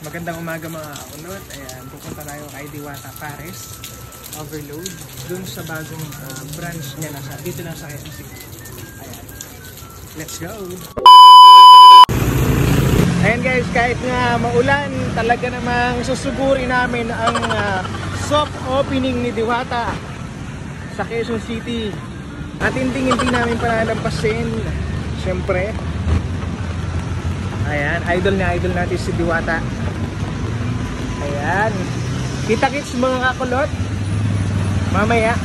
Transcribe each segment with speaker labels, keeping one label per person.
Speaker 1: Magandang umaga mga kakulot. Ayan, pupunta tayo kay Diwata Pares Overload. Dun sa bagong branch niya dito lang sa KMC. Ayan. Let's go! Ayan guys, kahit nga maulan, talaga namang susuguri namin ang soft opening ni Diwata sa Quezon City. At hindi namin palalampasin. Siyempre. Ayan, idol natin si Diwata. Ayan. Kita-kits mga kakulot. Mamaya.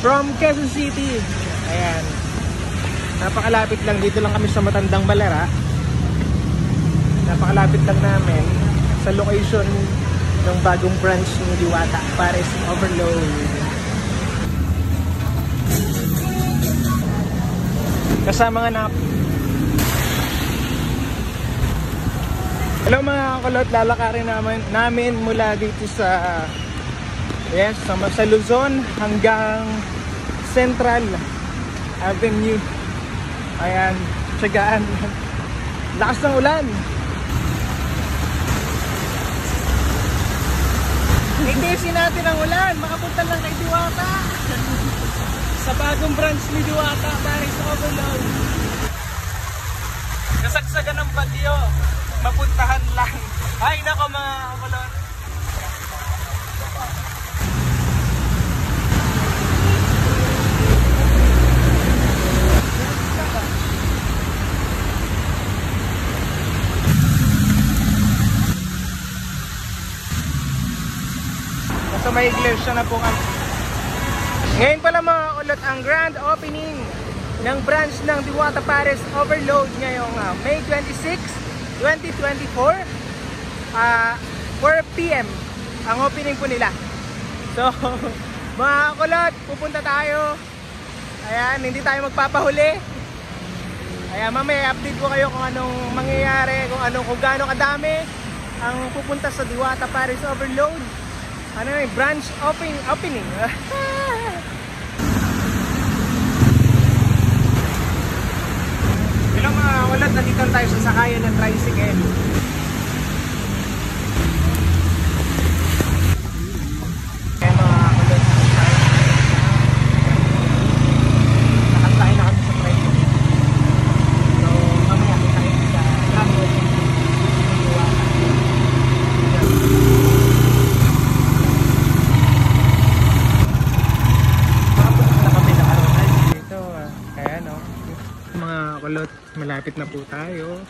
Speaker 1: From Quezon City. Ayan. Napakalapit lang. Dito lang kami sa Matandang Balara. Napakalapit lang namin sa location ng bagong branch ng Diwata Pares Overload. Kasama nga hello mga kakulot, lalakarin namin mula dito sa sa Luzon hanggang Central Avenue. Ayan, tsagaan. Lakas ng ulan. Itisin natin ang ulan, makapunta lang kay Diwata. Sa bagong branch ni Diwata Pares Overload. Kasagsagan ng bagyo. Mapuntahan lang. Ay nako mga kakulot. Nasa may iglesia na po kami. Ngayon pala mga kakulot ang grand opening ng branch ng Diwata Pares Overload ngayong May 26 2024 4 PM ang opening po nila. So mga kulot, pupunta tayo. Ayan, hindi tayo magpapahuli. Ayan, mamaya update ko kayo kung anong mangyayari, kung gaano kadami ang pupunta sa Diwata Pares Overload. Ano yung branch opening. Hello mga kulot, nandito tayo sa sakayan ng tricycle. Kaya mga kulot, nakasakay na kami sa tricycle. So mamaya kita kayo sa traffic. Dito, ayan o. Mga kulot, malapit na po tayo.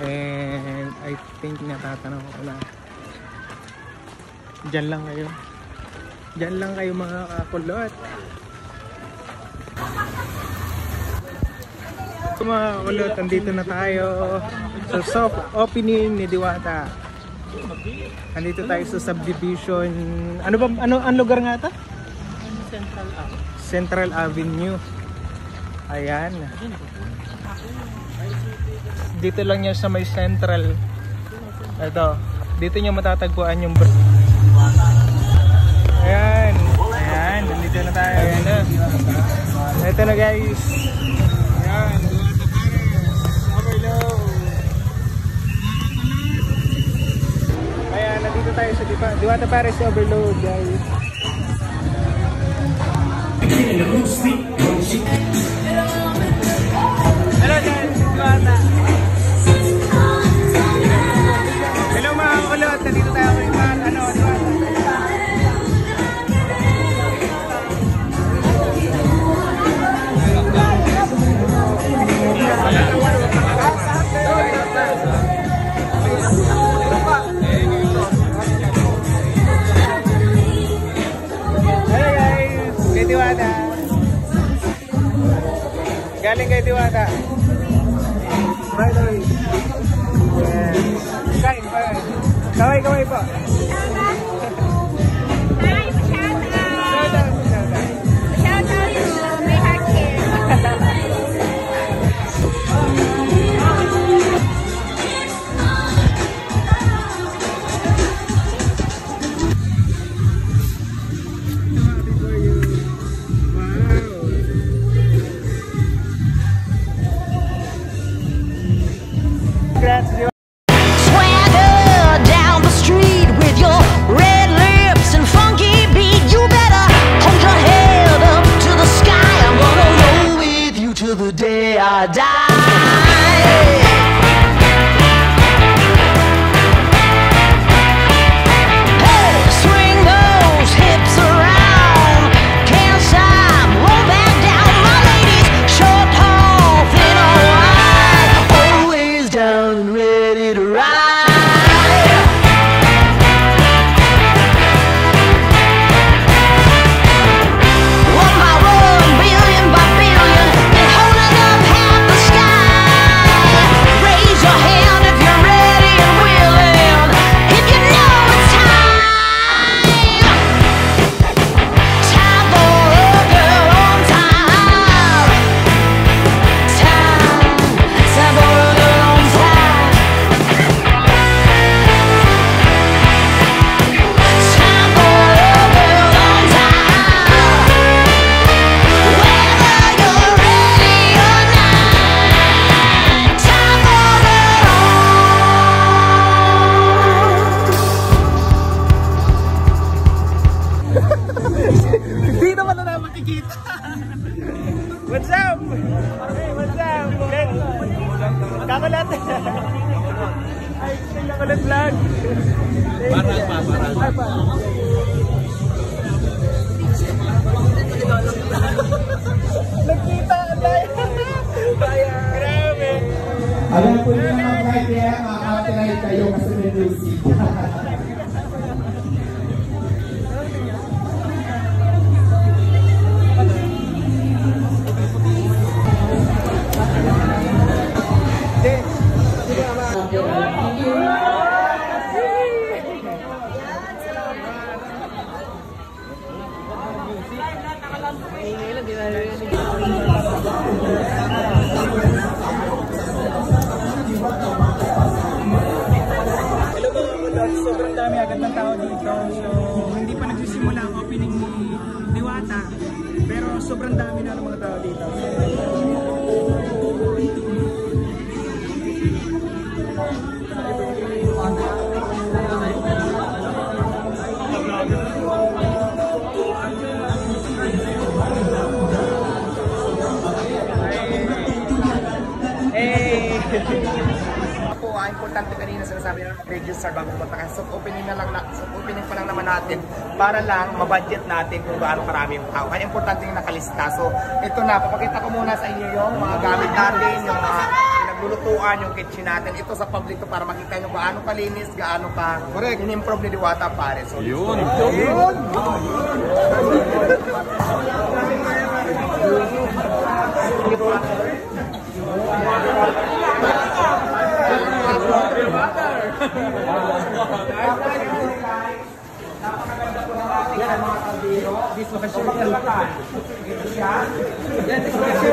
Speaker 1: And I think natatanaw ko na. Diyan lang kayo. Diyan lang kayo mga kakulot. Mga kulot, andito na tayo sa soft opening ni Diwata. Andito tayo sa subdivision. Ano lugar nga ito? Central Avenue. Ayan. Dito lang niya sa may Central. Ito. Dito niya matatagpuan yung ayan. Ayan. Nandito na tayo. Ayan na. Ito na guys. Ayan. Overload. Ayan. Nandito tayo sa Diwata Pares Overload guys. Hello guys, Diwata. Hello mga kakulot, nandito tayo kay Diwata. Hello guys, kay Diwata. Ayan, si Diwata.
Speaker 2: Swagger down the street with your red lips and funky beat. You better hold your head up to the sky. I'm gonna roll with you till the day I die. Hey, swing those hips around. Can't stop, roll back down. My ladies, short, tall, thin or wide, always down and ready to ride. One by one, billion by billion, been holding up half the sky. Raise your hand if you're ready and willing, if you know it's time. Time for a girl on time. Time for a girl on time. Time for a girl on time. Whether you're ready or not, time for
Speaker 1: Hindi naman na makikita. What's up? Hey, what's up? Kakulat. Ay, kakulat vlog. Parang pa. Nagkita tayo. Grabe.
Speaker 3: Alam po niyo naman kahit kaya makaka-copyright kayo kasi may music.
Speaker 1: Hello mga kulot, sobrang dami agad ng tao dito. So, hindi pa nagsisimula ang opening ni Diwata. Pero sobrang dami na ng mga tao dito.
Speaker 4: Po, importante kanina sinasabi na register bago pumunta kasi soft opening pa lang naman natin para lang mabudget natin kung gaano karami yung tao. Kaya importante yung nakalista. So, ito na, papakita ko muna sa inyo yung mga gamit natin, yung mga pinaglulutuan, yung kitchen natin. Ito sa public to para makita nyo gaano kalinis, gaano ka in-improve ni Diwata pare. So, yun! Napakaganda po ng ating mga kaldero. Ito siya.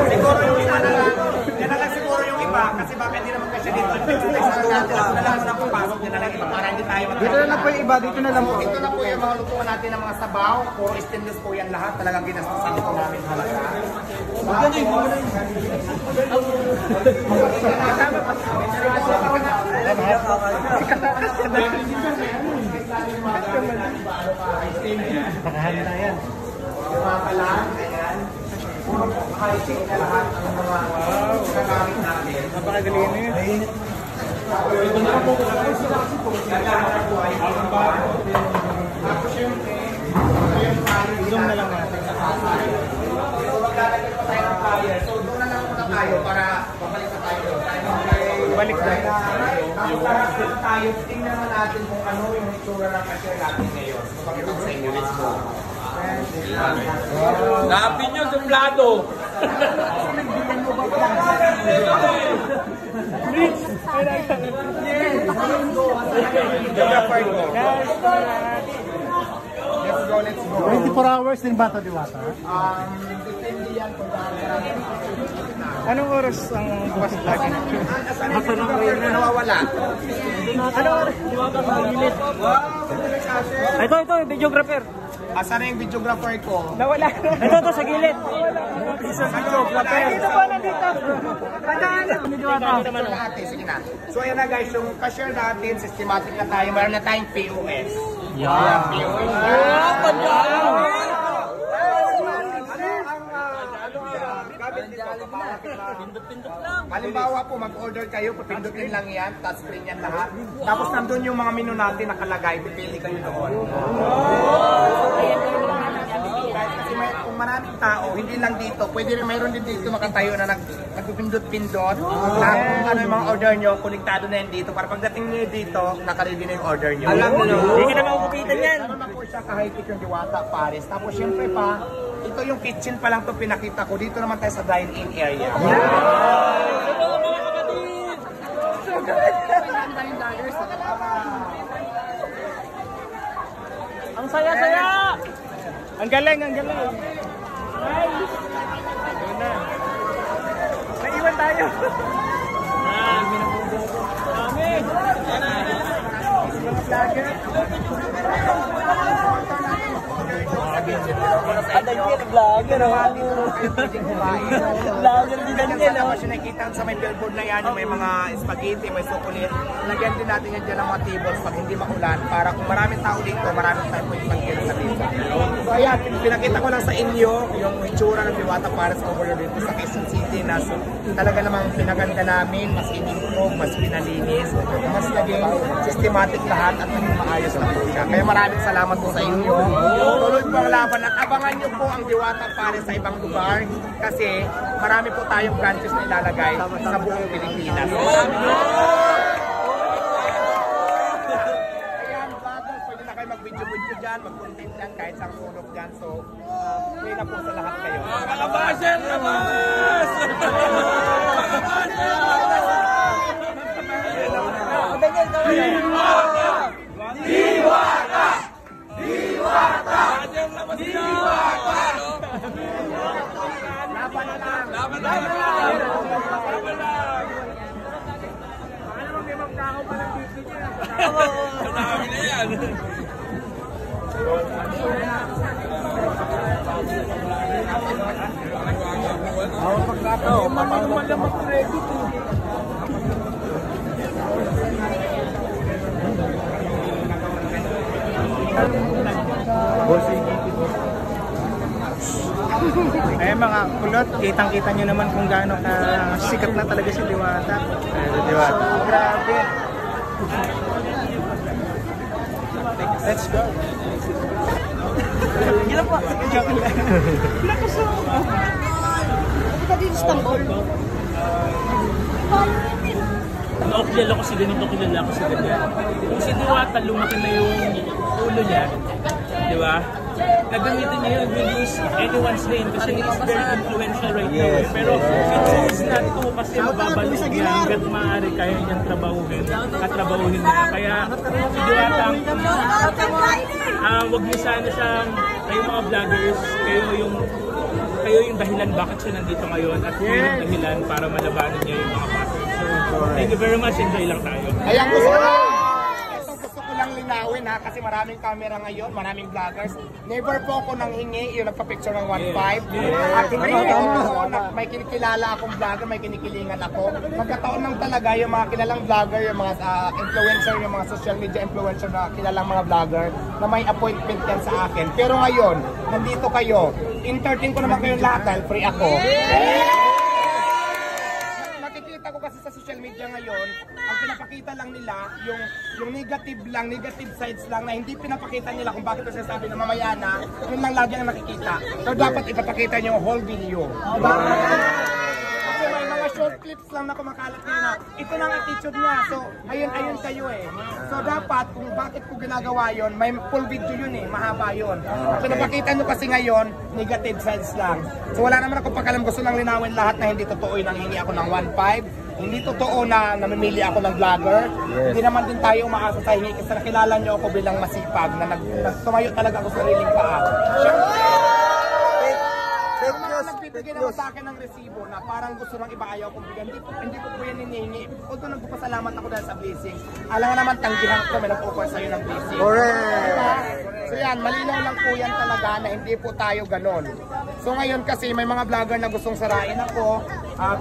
Speaker 4: Siguro yung isa na lang. Yan na lang siguro yung iba. Kasi baka hindi naman kasi dito. Isa natin. Ito na lang muna papasok. Yan na lang iba. Para hindi tayo
Speaker 3: Dito na lang po yung iba, dito na lang po.
Speaker 4: Ito na po yung mga lutuan natin ng mga sabaw. Puro stainless po yan lahat. Talagang ginastusan ito namin talaga.
Speaker 1: Nakahanda yan.
Speaker 4: Yung mga kalan, ayan. Puro high-tech na lahat ang mga gagamit natin.
Speaker 1: Napakagaling eh.
Speaker 4: Tapos yung
Speaker 1: Zoom na lang natin.
Speaker 4: so maglalagay pa tayo ng flyer. So doon na lang muna tayo para babalik na tayo doon.
Speaker 1: Balik na.
Speaker 4: Tapos tayo, tingnan naman natin kung ano yung itsura ng cashier natin ngayon. Pakita ko sa inyo, let's go.
Speaker 5: Napin nyo sa plato.
Speaker 4: Let's go.
Speaker 3: 24 hours din ba ito, Diwata?
Speaker 4: Depende yan kung saan
Speaker 1: Anong oras ang bukas lagi?
Speaker 4: nawawala.
Speaker 1: Anong oras? Ito, videographer.
Speaker 4: Asan na yung videographer ko?
Speaker 1: Nawala. Ito sa gilid. Dito po, nandito.
Speaker 4: Sige na. So ayan na guys, yung cashier natin, systematic na tayo. Meron na tayong POS. Yeah. POS. Halimbawa po, mag-order kayo, papindutin lang yan, touchscreen yan lahat. Tapos nandun yung mga menu natin nakalagay, pipili kayo doon. Kasi kung maraming tao, hindi lang dito, pwede rin mayroon din dito makatayo na nagpipindot-pindot. Na kung ano yung mga order nyo, konektado na yan dito. Para pagdating nyo dito, nakaready na yung order nyo.
Speaker 1: Alam mo no? Hindi ka na makukupitan yan.
Speaker 4: Ano na po siya, kahit yung Diwata, Paris. Tapos syempre pa, ito yung kitchen pa lang to pinakita ko. Dito naman tayo sa dine-in area.
Speaker 1: Ang saya-saya! Ang galing, ang galing. Ay! Ayun na. Naiwan tayo. Amin! Mga vlogger. Vlogger, vlogger din natin.
Speaker 4: Tapos yung nakikita sa may billboard na yan, yung may mga spaghetti, may sukulit. Lagyan din natin yan dyan ng mga tables pag hindi makulan. Para kung maraming tao dito, maraming tayo pwede pag-get sa pizza. So ayan, pinakita ko lang sa inyo yung itsura ng Diwata Paris over dito sa Quezon City na talaga namang pinaganda namin, mas in-improve, mas pinalinis, mas naging systematic lahat at naging maayos na po siya. Kaya maraming salamat po sa inyo. Tuloy po ang laban at abangan nyo po ang Diwata Paris sa ibang lugar kasi marami po tayong branches na ilalagay sa buong Pilipinas. Marami po. Ayan, vloggers, pwede na kayo mag-video-video dyan, mag-content dyan, kahit sa sunog dyan. So, pwede na po sa lahat kayo.
Speaker 5: Kalabasan! Labas!
Speaker 2: Diwata!
Speaker 5: Diwata! Diwata!
Speaker 4: Laban na lang!
Speaker 5: Laban na lang! Laban lang!
Speaker 1: Ano bang may magkakaw pa ng dito niya?
Speaker 5: Marami na yan!
Speaker 1: Eh mga kulot, kitang-kita nyo naman kung gaano ka sikat na talaga si Diwata.
Speaker 4: Diwata.
Speaker 1: So, grabe. Let's go. Gila po. Joke lang.
Speaker 6: Ka din Istanbul.
Speaker 7: Kilala ko si ganito, kilala ko si ganyan. Kung si Diwata, lumaki na yung ulo niya, di ba? Nagamitin niya yun, will use anyone's name kasi he's very influential right now. Pero it choose not to kasi mababalo niya hanggat maaari kaya niyang katrabahuhin niya. Kaya si Diwata, wag niyo sana siyang, kayo mga vloggers, kayo yung dahilan bakit siya nandito ngayon at kayo yung dahilan para malabanan niya yung mga pasok. So, thank you very much. Enjoy lang tayo.
Speaker 4: Ayan, gusto ko lang linawin ha, kasi maraming camera ngayon, maraming vloggers. Never po ako nanghingi, yung nagpa-picture ng 1.5. At hindi ako, may kinikilala akong vlogger, may kinikilingan ako. Magkataon lang talaga yung mga kilalang vlogger, yung mga influencer, yung mga social media influencer na kilalang mga vlogger na may appointment yan sa akin. Pero ngayon, nandito kayo, entertain ko naman kayo lahat dahil free ako. Nakikita ko kasi sa social media ngayon, ang pinapakita lang nila yung negative sides lang na hindi pinapakita nila kung bakit kasi sabi na mamaya na, yun lang lagi ang nakikita. So dapat ipapakita nyo yung whole video. Kasi may mga short clips lang na kumakalat nyo na ito lang attitude niya. So ayun kayo eh. So dapat kung bakit ko ginagawa yun, may full video yun eh, mahaba yun. Pinapakita nyo kasi ngayon, negative sides lang. So wala naman ako pakalam, gusto lang linawin lahat na hindi totoo yung nanghingi ako ng 1.5. Hindi totoo na namimili ako ng vlogger. Hindi naman din tayo umaasa sa hingi kasi nakilala nyo ako bilang masipag na tumayo talaga ako sa sariling paa. Nagbibigay naman sa akin ng resibo na parang gusto ng iba ayaw kong bigyan. Hindi ko po yan hinihingi. Although nagpapasalamat ako dahil sa blessing. Alam nga naman tanggihan ko may nag-offer sa'yo ng blessing. Correct! So yan, malinaw lang po yan talaga na hindi po tayo ganon. So ngayon kasi may mga vlogger na gustong sarain ako,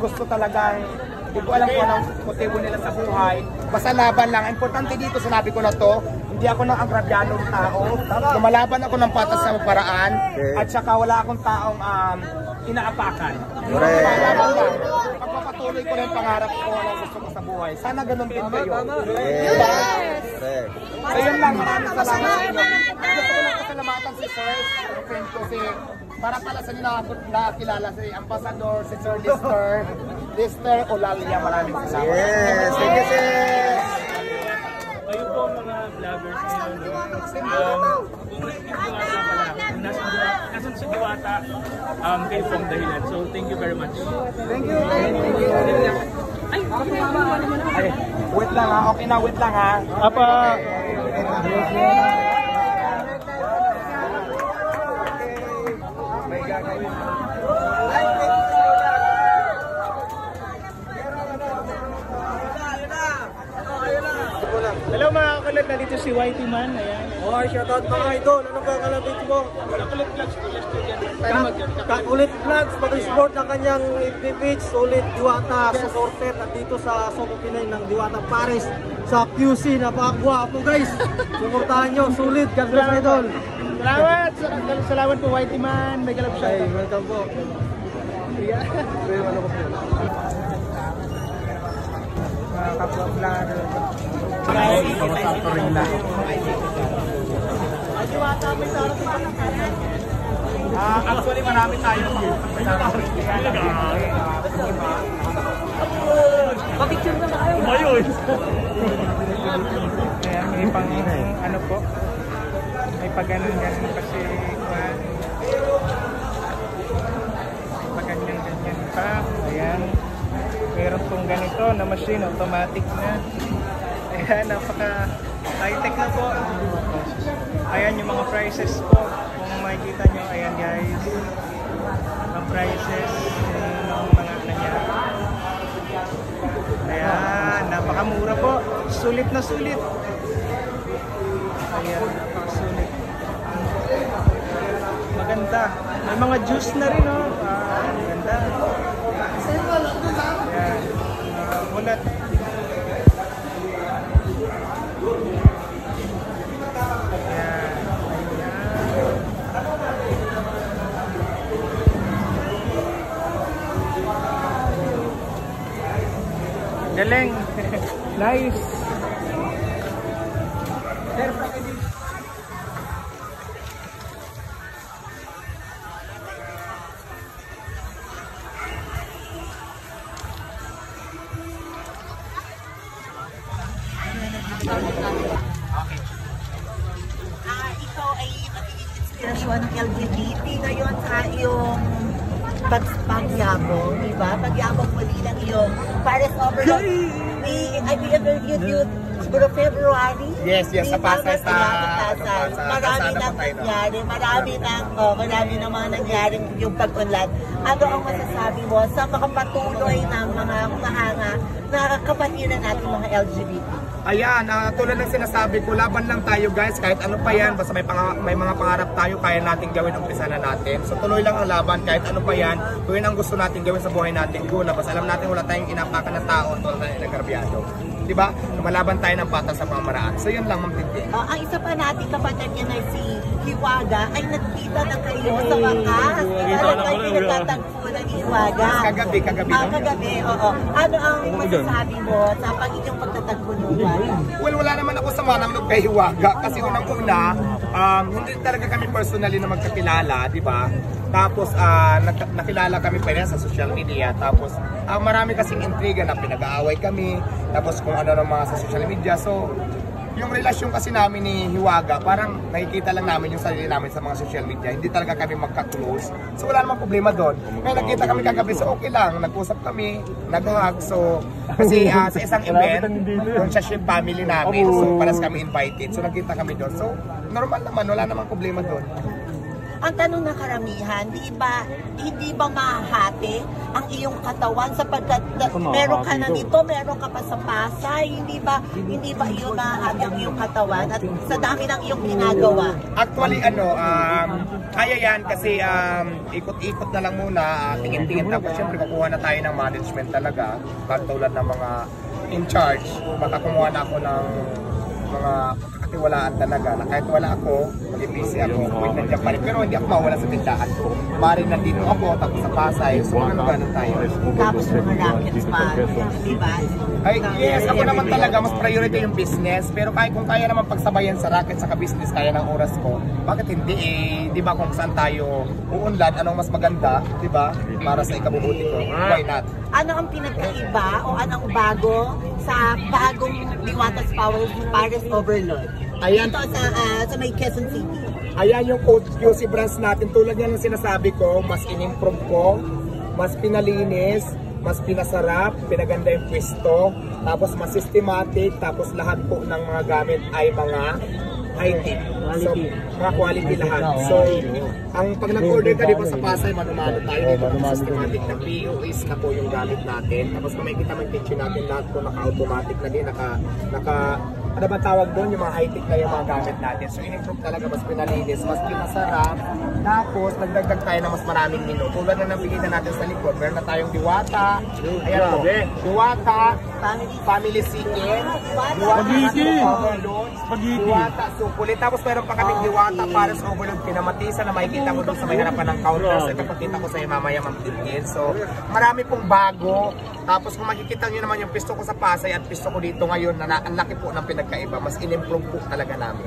Speaker 4: gusto talagang, hindi ko alam kung anong motibo nila sa buhay. Basta laban lang. Importante dito, sinabi ko na to, hindi ako ng agrabyadong tao. Lumalaban ako ng patas na paraan. At saka wala akong taong inaapakan. Lumalaban lang. Pagpapatuloy ko lang yung pangarap ko na gusto ko sa buhay. Sana ganun din kayo. So yun lang, maraming salamat sa inyo. Gusto ko lang pasalamatan si Sir, friend ko si, para pala sa nila nakakilala si Ambassador, si Sir Lister Olalia. Maraming salamat.
Speaker 8: Yes, thank you, sir.
Speaker 7: Kayo po mga vloggers ngayon. Nasa sa Diwata, kayo pong dahilan. So, thank you very much.
Speaker 1: Thank you.
Speaker 4: Ay, wait lang ha. Okay na, wait lang ha.
Speaker 1: Apa. Hello mga kakulit, nandito si Whitey Man. Ayan.
Speaker 8: Oh, shoutout mga idol. Ano ba kalabit mo?
Speaker 1: Kakulit vlogs po, let's do yan.
Speaker 8: Kakulit Vlogs, pag-support ng kanyang FB page, Solid Diwata, supporter at dito sa Sopo Pinay ng Diwata Paris sa QC, napakagwapo guys. Suportahan nyo, Solid, God bless idol.
Speaker 1: Salamat! Salamat po Whitey Man. May galap siya.
Speaker 8: Ay, welcome po. Ano ko po?
Speaker 1: Mga kapwa-vlogger.
Speaker 4: Actually, marami tayo.
Speaker 6: Papicture na kayo.
Speaker 1: Kaya may pang ano po. May pag-ganun-ganun kasi pag-ganyan-ganyan pa. Ayan. Meron pong ganito na machine, automatic na. Ayan, napaka high-tech na po. Ayan yung mga prices po. Kung makikita nyo, ayan guys. Ang prices ng mga kanya. Ayan, napakamura po. Sulit na sulit. Ayan, napakasulit. Maganda. May mga juice na rin, oh. Maganda. Ayan, mulat. Galing. Nice.
Speaker 6: Ikaw ay magiging inspirasyon ng LGBT ngayon sa iyong pagyabong, di ba? Pagyabong muli ng iyong Paris Overload. I interviewed you siguro February.
Speaker 4: Yes, sa Pasay.
Speaker 6: Marami nang nangyari, marami nang mga nangyari yung pag-unlad. Ano ang masasabi mo sa makapatuloy ng mga kumahanga na kapatiran natin mga LGBT?
Speaker 4: Ayan, tulad ng sinasabi ko, laban lang tayo guys, kahit ano pa yan, basta may mga pangarap tayo, kaya natin gawin, umpisa na natin. So tuloy lang ang laban, kahit ano pa yan, kung yun ang gusto natin gawin sa buhay natin, go na. Basta alam natin wala tayong inapakan na tao, tulad na nagkarbyado. Diba? Lumalaban tayo ng patas sa pamamaraan. So yun lang, Ma'am Tintin.
Speaker 6: Ang isa pa natin kapatid niya na si Hiwaga ay nagkita na kayo sa wakas. Ano kayo pinagtatagpo ng Hiwaga?
Speaker 4: Kagabi.
Speaker 6: Kagabi, oo. Ano ang masasabi mo sa pag-inyong pagtatagpo ng Hiwaga?
Speaker 4: Well, wala naman ako sama ng loob kay Hiwaga. Kasi unang-una, hindi talaga kami personally na magkakilala, di ba? Tapos nakilala kami pa rin sa social media. Tapos marami kasing intriga na pinag-aaway kami. Tapos kung ano ng mga sa social media. So yung relasyon kasi namin ni Hiwaga, parang nakikita lang namin yung sarili namin sa mga social media. Hindi talaga kami magka-close. So wala namang problema doon. Kaya nakita kami kagabi, so okay lang. Nag-usap kami, nag-hug. So kasi sa isang event, doon sa ship family namin. So paras kami invited. So nagkita kami doon. So normal naman, wala namang problema doon.
Speaker 6: Ang tanong ng karamihan, hindi ba mahahati ang iyong katawan sapagkat meron ka na dito, meron ka pa sa Pasay, hindi ba iyon mahahati ang iyong katawan at sa dami ng iyong ginagawa?
Speaker 4: Actually, kaya yan kasi ikot-ikot na lang muna, tingin-tingin tapos syempre kukuha na tayo ng management talaga, katulad ng mga in charge, baka kumuha na ako ng mga pagkakatiwalaan talaga na kahit wala ako, mag-busy ako, nandiyan pa rin. Pero hindi ako mawala sa tindahan ko. Maaaring nandito ako, tapos sa Pasay, so ganun tayo.
Speaker 6: Tapos mga rackets pa, di ba?
Speaker 4: Ay, yes, ako naman talaga, mas priority yung business. Pero kahit kung kaya naman pagsabayan sa racket saka business, kaya ng oras ko, bakit hindi di ba kung saan tayo uunlad, anong mas maganda, di ba? Para sa ikabubuti ko, why not?
Speaker 6: Ano ang pinagkaiba o anong bago sa bagong Diwata's Paris Overload?
Speaker 4: Ayan.
Speaker 6: Ito sa may Quezon City.
Speaker 4: Ayan yung QC brands natin. Tulad yan ng sinasabi ko, mas in-improve ko, mas pinalinis, mas pinasarap, pinaganda yung pwesto, tapos mas systematic, tapos lahat po ng mga gamit ay mga high-tech. So, mga quality lahat. So, pag nag-order ka, di ba sa Pasay, manumano tayo dito ng systematic na POS na po yung gamit natin. Tapos kung makikita mo yung kitchen natin, lahat po naka-automatic na din, ano ba tawag doon? Yung mga high-tech na yung mga gamit natin. So, in-improve talaga, mas pinalinis, mas pinasarap. Tapos, nagdagdag tayo ng mas maraming menu. Tulad na nabigay na natin sa likod, meron na tayong Diwata. Ayan po. Diwata, Family Chicken, Diwata, Sukulit. Tapos, meron pa kaming Diwata Paris Overload Pinamatisan na makikita mo doon sa may harapan ng counter. So, ipapakita ko sa iyo mamaya mampitin. So, marami pong bago. Tapos, kung makikita nyo naman yung pisto ko sa Pasay at pisto ko dito ngayon, ang laki po ng pinagkaiba, mas in-improve po talaga namin.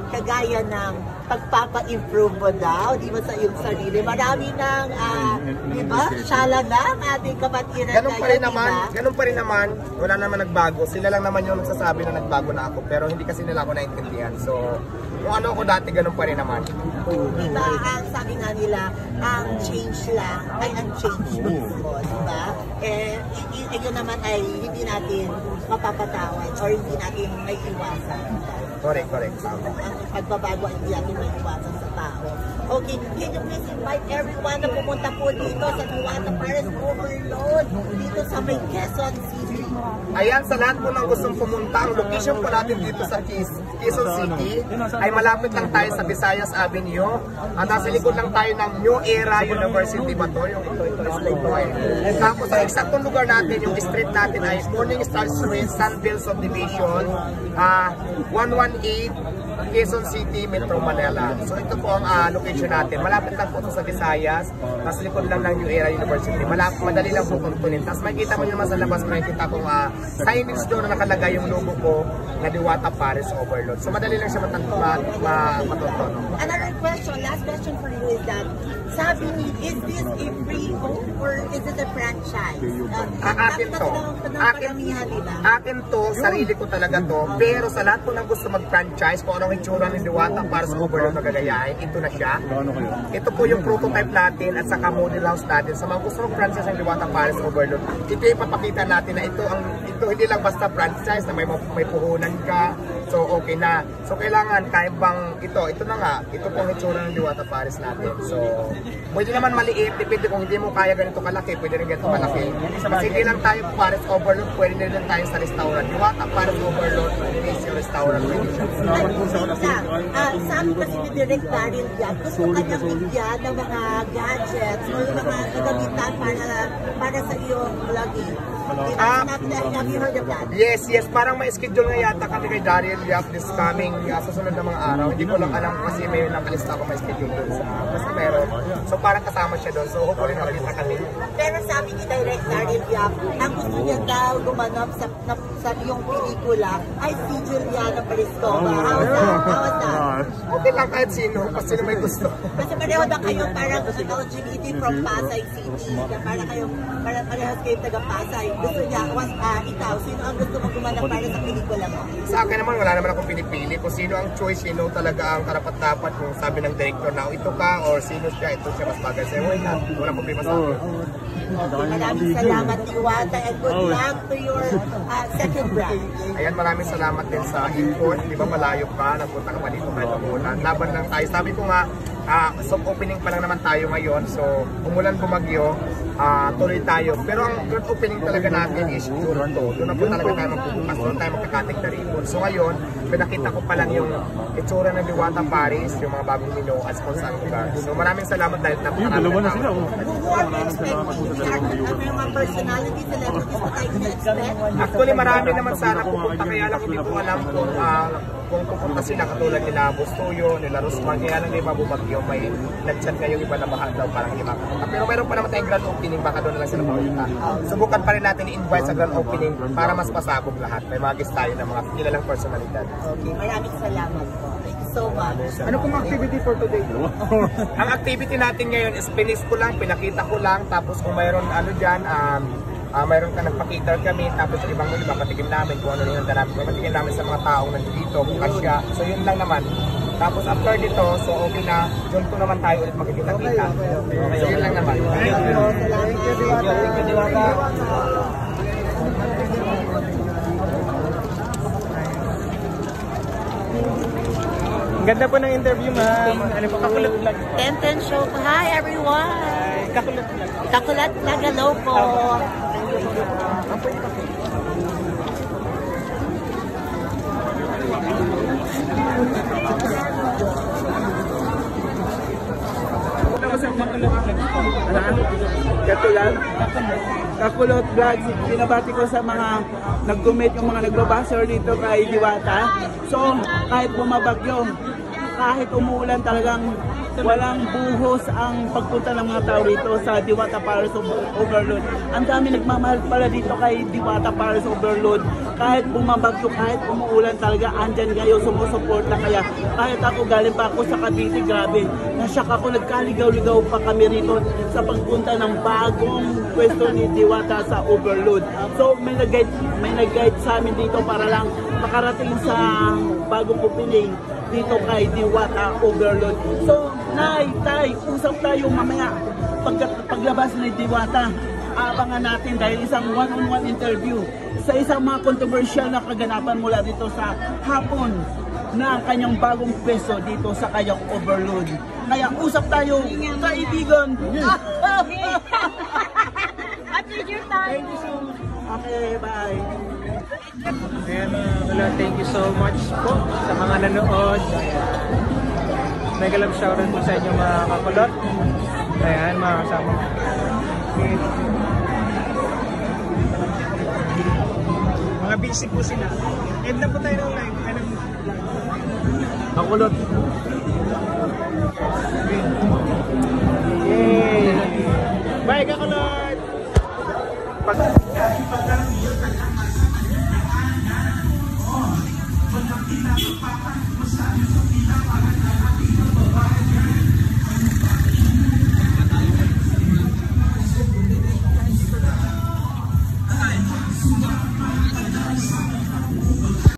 Speaker 6: Kagaya ng pagpapa-improve mo daw, di ba sa iyong sarili, marami ng, di ba, syala na ang ating kapatiran
Speaker 4: ganun pa rin naman, ganun pa rin naman, wala naman nagbago, sila lang naman yung nagsasabi na nagbago na ako, pero hindi kasi nila ako naintindihan, so, kung ano ako dati, ganun pa rin naman.
Speaker 6: Di ba, ang sabi nga nila, ang change lang ay ang change mismo, di ba? Yun naman ay hindi natin mapapatawad or hindi natin may iwasan.
Speaker 4: Correct.
Speaker 6: Ang pagbabago ay hindi natin may iwasan sa tao. Okay, can you please invite everyone na pumunta po dito sa Diwata Paris Overload dito sa may Quezon City?
Speaker 4: Ayan, sa lahat po ng gustong pumunta, ang location po natin dito sa Quezon City ay malapit lang tayo sa Visayas Avenue at nasa likod lang tayo ng New Era University ba to? Yung ito ay. Tapos ang eksaktong lugar natin, yung street natin ay Morning Star Street, Sunville Subdivision, 118 Quezon City, Metro Manila. So ito po ang location natin. Malapit lang po sa Visayas. Nasa likod lang ng New Era University. Madali lang po tuntunin. Tapos makikita mo naman sa labas, makikita kong signage doon na nakalagay yung logo ko na Diwata Paris Overload. So madali lang siya matuntun.
Speaker 6: Another question, last question for you is that, sabi ni, is this a free home or is it a franchise?
Speaker 4: Akin to. Akin to, sarili ko talaga to. Pero sa lahat po ng gusto mag-franchise, kung anong itsura ng Diwata Paris Overload na gagayahin, ito na siya. Ito po yung prototype natin at saka model house natin. Sa mga gusto mag-franchise ng Diwata Paris Overload, ito yung papakita natin na ito hindi lang basta franchise na may puhunan ka. So okay na. So kailangan kahit bang ito na nga, ito po ang itsura ng Diwata Paris natin. So pwede naman maliit, depende kung hindi mo kaya ganito kalaki, pwede rin ganito malaki. Kasi hindi lang tayo Paris Overload, pwede rin tayo sa restaurant. Diwata Paris Overload is yung restaurant.
Speaker 6: Sabi kasi ni Direk Daryl Yap, gusto kanyang bigyan ng mga gadgets o yung mga kagamitan para sa iyong vlogging. Have you heard of that?
Speaker 4: Yes. Parang may schedule nga yata kami kay Daryl Yap this coming susunod na mga araw. Hindi ko lang alam kasi may nakalista ako may schedule doon sa basta meron. So parang kasama siya doon. So hopefully makita kami.
Speaker 6: Pero sabi ni Direk Daryl Yap, ang gusto niya daw gumanap sa iyong pelikula ay si Juliana Pariscova. How was that?
Speaker 4: Okay lang kahit sino, kasi sino may gusto.
Speaker 6: Kasi pareho na kayo parang LGBT from Pasay City. Parang parehas kayo taga Pasay. Gusto niya, ikaw, sino ang gusto mo gumanap para sa pelikula mo?
Speaker 4: Sa akin naman, wala naman akong pinipili. Kung sino ang choice, sino talaga ang karapat-dapat kung sabi ng director na ito ka or sino siya, ito siya mas bagay sa'yo. Wala problema sa akin.
Speaker 6: Maraming salamat, Diwata, and good luck to your second branch.
Speaker 4: Ayan, maraming salamat din sa import. Di ba malayo ka, nagpunta ka pa dito kahit umulan. Laban lang tayo. Sabi ko nga, soft opening pa lang naman tayo ngayon. So, umulan bumagyo, tuloy tayo. Pero ang grand opening talaga natin is Toronto. Doon na po talaga tayo magpupukas. Doon tayo magkakating na ribbon. So ngayon, pinakita ko pa lang yung itsura ng Diwata Paris, yung mga bagong menu at sponsor lugar. So maraming salamat dahil napakarami na tao. Actually, marami naman sana pupunta, kaya lang hindi ko alam kung pupunta sila katulad nila Bustoyo, nila Rosman, kaya lang di mabubagyo, may nagchan kayong iba na bahag daw, parang hindi makapunta. Pero meron pa naman tayong grand opening, baka doon na lang sila pupunta. Subukan pa rin natin i-invite sa grand opening para mas pasabog lahat. May mga guest tayo ng mga kilalang personalidad.
Speaker 6: Okay, maraming salamat po. Thank you so much.
Speaker 4: Ano pong activity for today? Ang activity natin ngayon is finish ko lang, pinakita ko lang, tapos kung mayroon ano dyan, mayroon ka nagpakita kami, tapos ibang muli papatikin namin kung ano yung handa namin. Papatikin namin sa mga taong nandito, kasya. So yun lang naman. Tapos after dito, so okay na, doon ko naman tayo ulit makikita-kita. So yun lang naman.
Speaker 6: Thank you, Diwata.
Speaker 4: Thank you, Diwata.
Speaker 1: Ganda po ng interview, ma'am. Ano po, Kakulot Vlog?
Speaker 6: 10-10 show. Hi, everyone.
Speaker 1: Kakulot Vlog.
Speaker 6: Kakulat na hello po.
Speaker 9: Kakulot Vlogs, binabati ko sa mga nag-comment, yung mga nagbabasher dito kay Diwata. So, kahit bumabagyo, kahit umuulan, talagang walang buhos ang pagpunta ng mga tao rito sa Diwata Paris Overload. Ang dami nagmamahal pala dito kay Diwata Paris Overload. Kahit bumabagyo, kahit umuulan, talaga andyan kayo, sumusuporta. Kaya kahit ako, galing pa ako sa Cavite, grabe, nasyak ako, nagkaligaw-ligaw pa kami rito sa pagpunta ng bagong pwesto ni Diwata sa Overload. So may nag-guide sa amin dito para lang makarating sa bagong opening dito kay Diwata Overload. So, Nay, Tay, usap tayo mamaya paglabas ni Diwata. Abangan natin dahil isang one-on-one interview sa isang mga controversial na kaganapan mula dito sa hapon na kanyang bagong peso dito sa kanyang Overload. Kaya usap tayo, kaibigan. Thank you so much. Okay, bye.
Speaker 1: Ayan mga kalot, thank you so much po sa mga nanood. Mega love shoutout po sa inyo mga kakulot. Ayan mga kasama. Mga busy po sila. End na po tayo ng live.
Speaker 9: Kakulot.
Speaker 1: Yay! Bye kakulot!